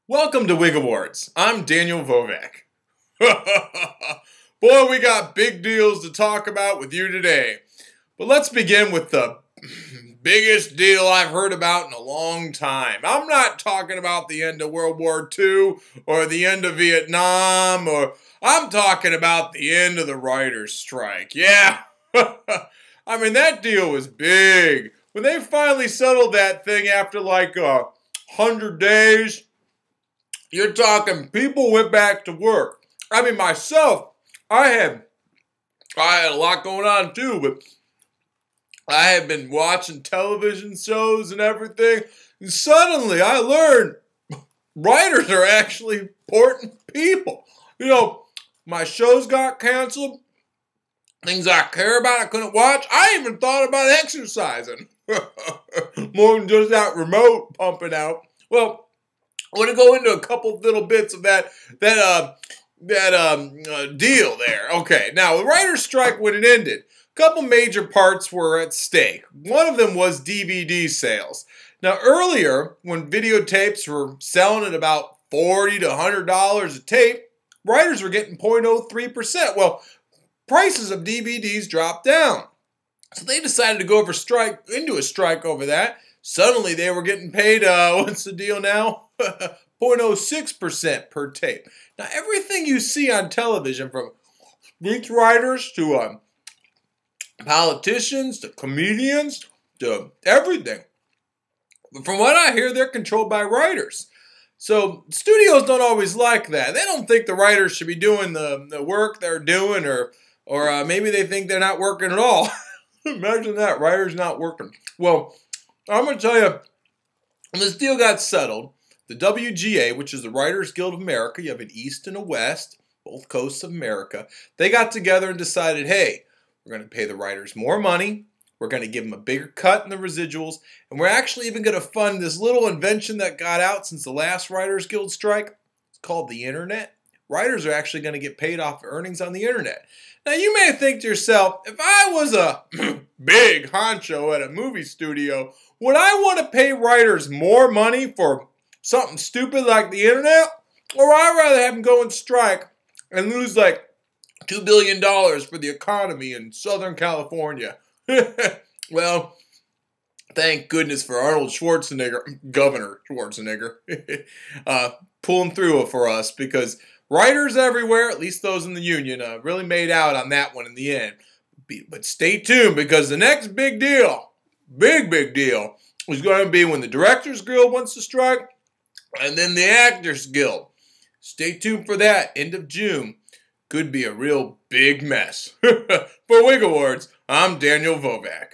Welcome to WigAwards. I'm Daniel Vovak. Boy, we got big deals to talk about with you today. But let's begin with the biggest deal I've heard about in a long time. I'm not talking about the end of World War II or the end of Vietnam, or I'm talking about the end of the writers' strike. Yeah. I mean, that deal was big. When they finally settled that thing after like 100 days, you're talking people went back to work. I mean, myself, I had a lot going on too, but I had been watching television shows and everything, and suddenly I learned writers are actually important people. You know, my shows got canceled, things I care about I couldn't watch. I even thought about exercising. More than just that remote pumping out. Well, I want to go into a couple little bits of that deal there. Okay, now the writer's strike, when it ended, a couple major parts were at stake. One of them was DVD sales. Now earlier, when videotapes were selling at about $40 to $100 a tape, writers were getting 0.03%. Well, prices of DVDs dropped down. So they decided to go into a strike over that. Suddenly they were getting paid, what's the deal now? 0.06% per tape. Now everything you see on television, from speech writers to politicians to comedians to everything, from what I hear, they're controlled by writers. So studios don't always like that. They don't think the writers should be doing the work they're doing, or maybe they think they're not working at all. Imagine that, writers not working. Well, I'm going to tell you, when this deal got settled, the WGA, which is the Writers Guild of America, you have an East and a West, both coasts of America, they got together and decided, hey, we're going to pay the writers more money, we're going to give them a bigger cut in the residuals, and we're actually even going to fund this little invention that got out since the last Writers Guild strike. It's called the Internet. Writers are actually going to get paid off earnings on the Internet. Now, you may think to yourself, if I was a big honcho at a movie studio, would I want to pay writers more money for something stupid like the Internet? Or I'd rather have them go on strike and lose like $2 billion for the economy in Southern California. Well, thank goodness for Arnold Schwarzenegger, Governor Schwarzenegger, pulling through for us, because writers everywhere, at least those in the union, really made out on that one in the end. But stay tuned, because the next big deal, big deal, is going to be when the Directors Guild wants to strike, and then the Actors Guild. Stay tuned for that. End of June. Could be a real big mess. For WigAwards, I'm Daniel Vovak.